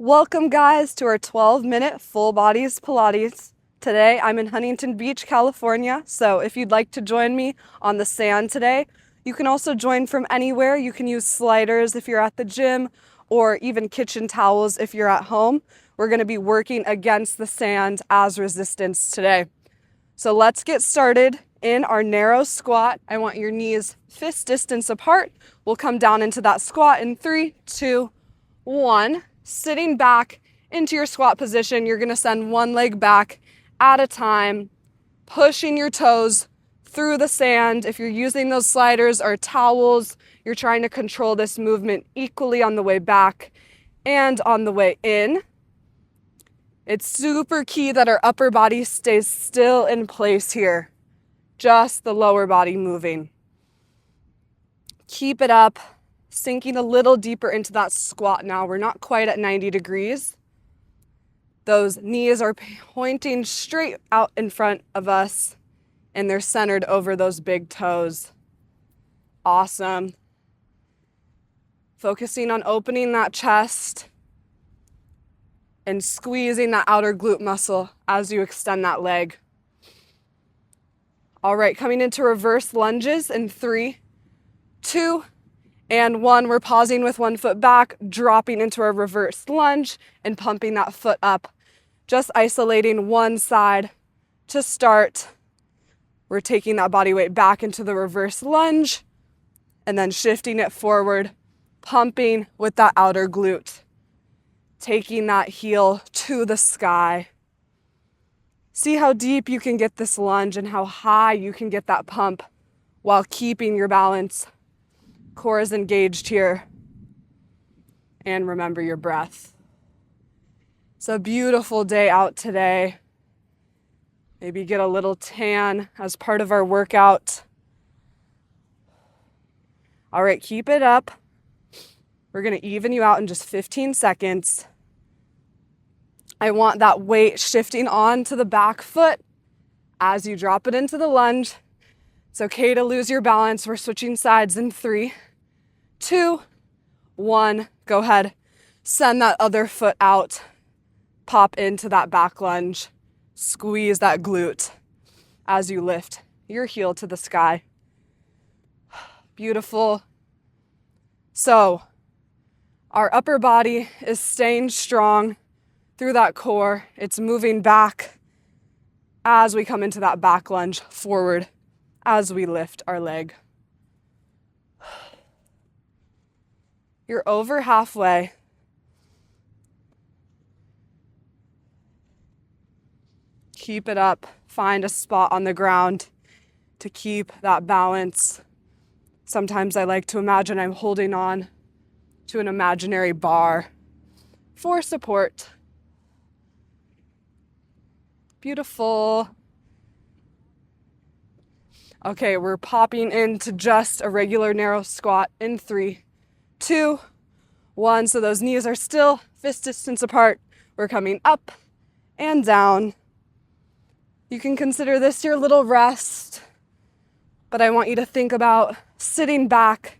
Welcome guys to our 12-minute full bodies Pilates. Today I'm in Huntington Beach, California, so if you'd like to join me on the sand today, you can also join from anywhere. You can use sliders if you're at the gym or even kitchen towels if you're at home. We're going to be working against the sand as resistance today. So let's get started in our narrow squat. I want your knees fist distance apart. We'll come down into that squat in 3, 2, 1. Sitting back into your squat position, you're going to send one leg back at a time, pushing your toes through the sand. If you're using those sliders or towels, you're trying to control this movement equally on the way back and on the way in. It's super key that our upper body stays still in place here, just the lower body moving. Keep it up. Sinking a little deeper into that squat now. We're not quite at 90 degrees. Those knees are pointing straight out in front of us and they're centered over those big toes. Awesome. Focusing on opening that chest and squeezing that outer glute muscle as you extend that leg. All right, coming into reverse lunges in 3, 2, and 1, we're pausing with one foot back, dropping into a reverse lunge and pumping that foot up. Just isolating one side to start. We're taking that body weight back into the reverse lunge and then shifting it forward, pumping with that outer glute. Taking that heel to the sky. See how deep you can get this lunge and how high you can get that pump while keeping your balance. Core is engaged here. And remember your breath. It's a beautiful day out today. Maybe get a little tan as part of our workout. All right, keep it up. We're going to even you out in just 15 seconds. I want that weight shifting onto the back foot as you drop it into the lunge. It's okay to lose your balance. We're switching sides in 3, 2, 1. Go ahead. Send that other foot out. Pop into that back lunge. Squeeze that glute as you lift your heel to the sky. Beautiful. So, our upper body is staying strong through that core. It's moving back as we come into that back lunge forward as we lift our leg. You're over halfway. Keep it up. Find a spot on the ground to keep that balance. Sometimes I like to imagine I'm holding on to an imaginary bar for support. Beautiful. Okay, we're popping into just a regular narrow squat in 3, 2, 1. So those knees are still fist distance apart. We're coming up and down. You can consider this your little rest, but I want you to think about sitting back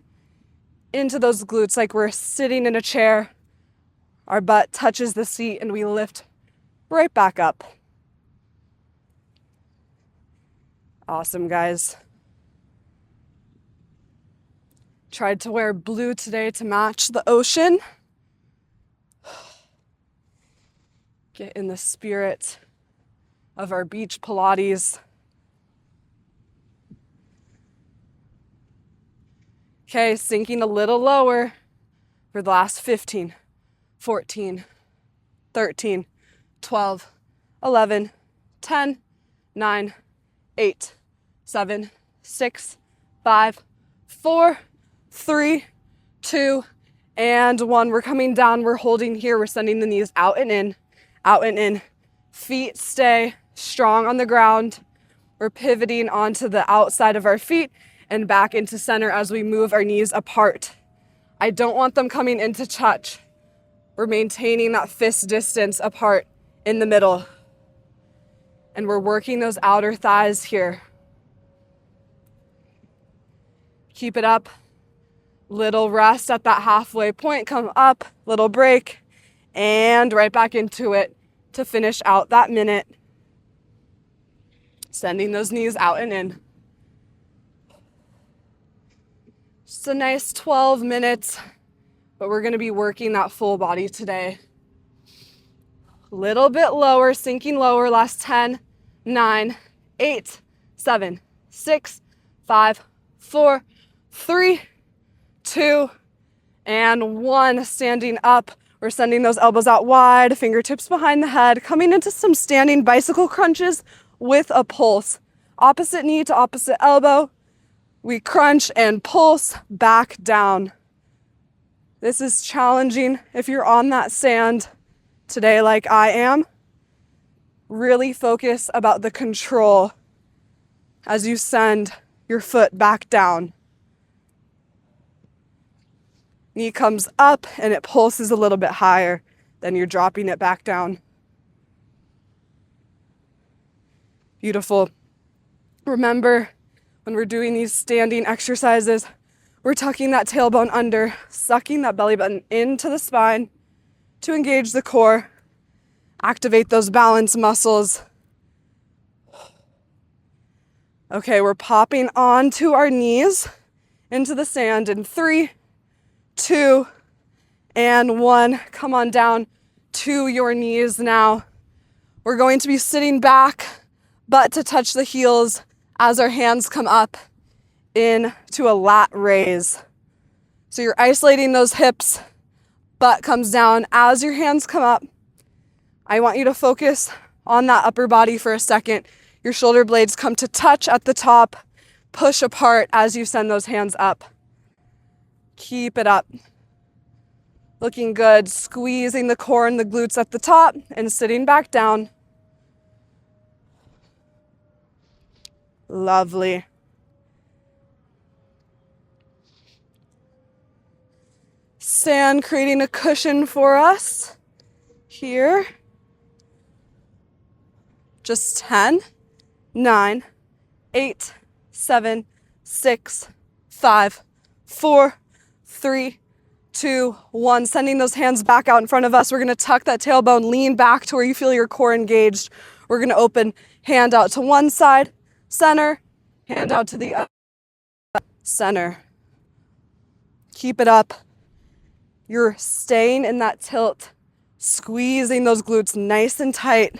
into those glutes like we're sitting in a chair. Our butt touches the seat and we lift right back up. Awesome, guys. Tried to wear blue today to match the ocean. Get in the spirit of our beach Pilates. Okay, sinking a little lower for the last 15, 14, 13, 12, 11, 10, 9, 8, 7, 6, 5, 4, 3, 2, and 1. We're coming down. We're holding here. We're sending the knees out and in, out and in. Feet stay strong on the ground. We're pivoting onto the outside of our feet and back into center as we move our knees apart. I don't want them coming into touch. We're maintaining that fist distance apart in the middle. And we're working those outer thighs here. Keep it up. Little rest at that halfway point. Come up, little break, And right back into it to finish out that minute. Sending those knees out and in. Just a nice 12 minutes, but we're going to be working that full body today. Little bit lower, sinking lower. Last 10, 9, 8, 7, 6, 5, 4, 3, 2, and 1. Standing up. We're sending those elbows out wide, fingertips behind the head, coming into some standing bicycle crunches with a pulse. Opposite knee to opposite elbow. We crunch and pulse back down. This is challenging if you're on that sand today like I am. Really focus about the control as you send your foot back down. Knee comes up and it pulses a little bit higher, then you're dropping it back down. Beautiful. Remember, when we're doing these standing exercises, we're tucking that tailbone under, sucking that belly button into the spine to engage the core, activate those balance muscles. Okay, we're popping onto our knees into the sand in 3, 2, and 1. Come on down to your knees now. We're going to be sitting back, butt to touch the heels as our hands come up into a lat raise. So you're isolating those hips, butt comes down as your hands come up. I want you to focus on that upper body for a second. Your shoulder blades come to touch at the top, push apart as you send those hands up. Keep it up. Looking good, squeezing the core and the glutes at the top and sitting back down. Lovely. Sand creating a cushion for us here. Just 10, 9, 8, 7, 6, 5, 4, 3, 2, 1. Sending those hands back out in front of us. We're going to tuck that tailbone, lean back to where you feel your core engaged. We're going to open hand out to one side, center, hand out to the other, center. Keep it up. You're staying in that tilt, squeezing those glutes nice and tight,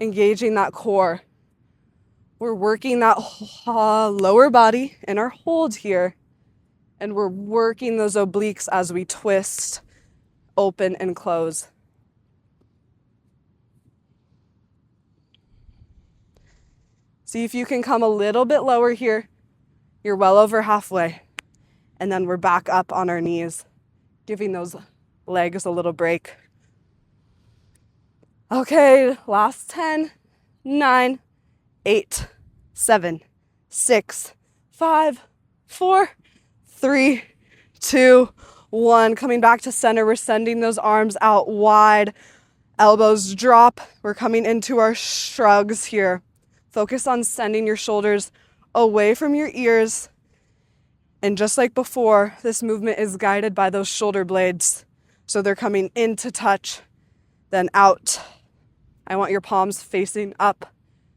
engaging that core. We're working that lower body in our hold here, and we're working those obliques as we twist, open, and close. See if you can come a little bit lower here. You're well over halfway. And then we're back up on our knees, giving those legs a little break. Okay, last 10, 9, 8, 7, 6, 5, 4, 3, 2, 1. Coming back to center, we're sending those arms out wide. Elbows drop. We're coming into our shrugs here. Focus on sending your shoulders away from your ears. And just like before, this movement is guided by those shoulder blades. So they're coming into touch, then out. I want your palms facing up,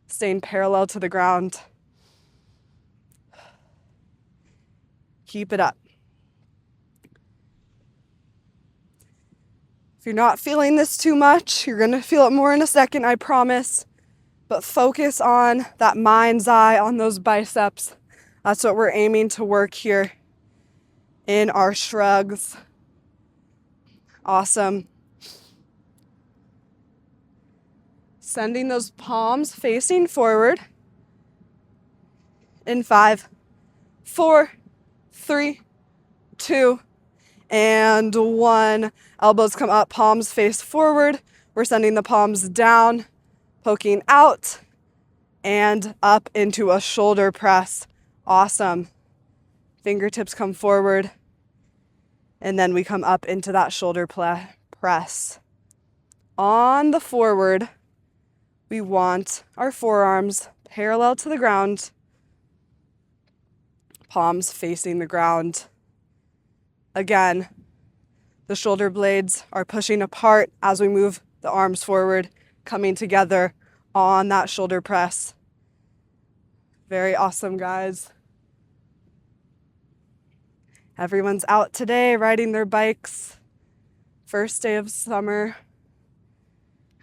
staying parallel to the ground. Keep it up. If you're not feeling this too much, you're going to feel it more in a second, I promise. But focus on that mind's eye on those biceps. That's what we're aiming to work here in our shrugs. Awesome. Sending those palms facing forward. In 5, 4, 3, 2, and 1. Elbows come up, palms face forward. We're sending the palms down, poking out, and up into a shoulder press. Awesome. Fingertips come forward, and then we come up into that shoulder press. On the forward, we want our forearms parallel to the ground, palms facing the ground. Again, The shoulder blades are pushing apart as we move the arms forward, coming together on that shoulder press. Very awesome, guys. Everyone's out today riding their bikes. First day of summer.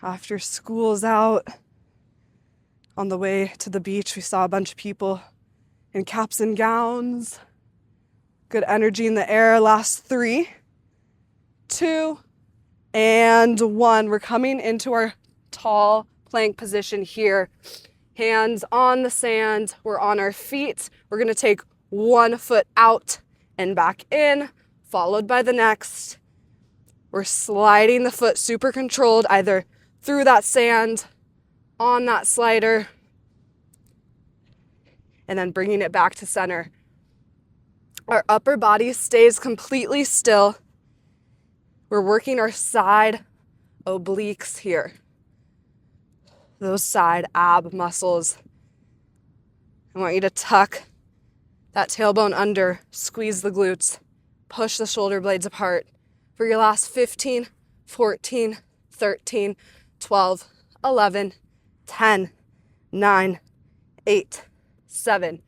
After school's out. On the way to the beach, we saw a bunch of people in caps and gowns. Good energy in the air. Last 3, 2, and 1. We're coming into our tall plank position here. Hands on the sand. We're on our feet. We're going to take one foot out and back in, followed by the next. We're sliding the foot super controlled, either through that sand, on that slider, and then bringing it back to center. Our upper body stays completely still. We're working our side obliques here. Those side ab muscles. I want you to tuck that tailbone under, squeeze the glutes, push the shoulder blades apart for your last 15, 14, 13, 12, 11, 10, 9, 8, 7,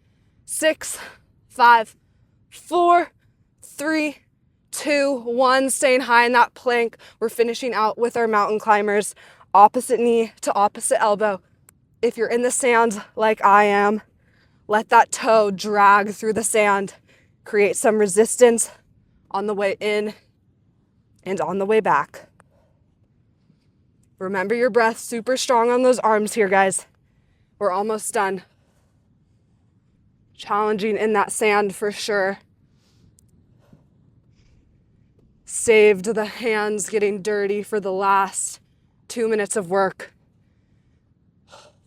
6, 5, 4, 3, 2, 1. Staying high in that plank. We're finishing out with our mountain climbers. Opposite knee to opposite elbow. If you're in the sand like I am, let that toe drag through the sand. Create some resistance on the way in and on the way back. Remember your breath, super strong on those arms here, guys. We're almost done. Challenging in that sand for sure. Saved the hands getting dirty for the last 2 minutes of work.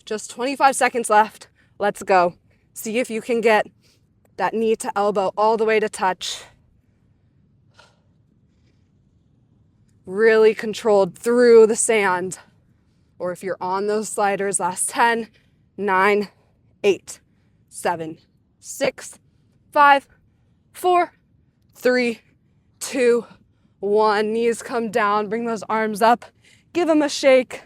Just 25 seconds left. Let's go. See if you can get that knee to elbow all the way to touch. Really controlled through the sand. Or if you're on those sliders, last 10, 9, 8, 7, 6, 5, 4, 3, 2, 1. Knees come down. Bring those arms up. Give them a shake.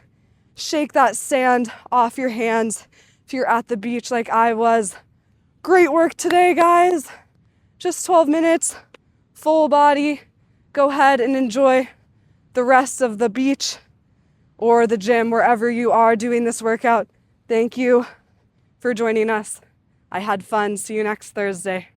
Shake that sand off your hands if you're at the beach like I was. Great work today, guys. Just 12 minutes, full body. Go ahead and enjoy the rest of the beach or the gym, wherever you are doing this workout. Thank you for joining us. I had fun. See you next Thursday.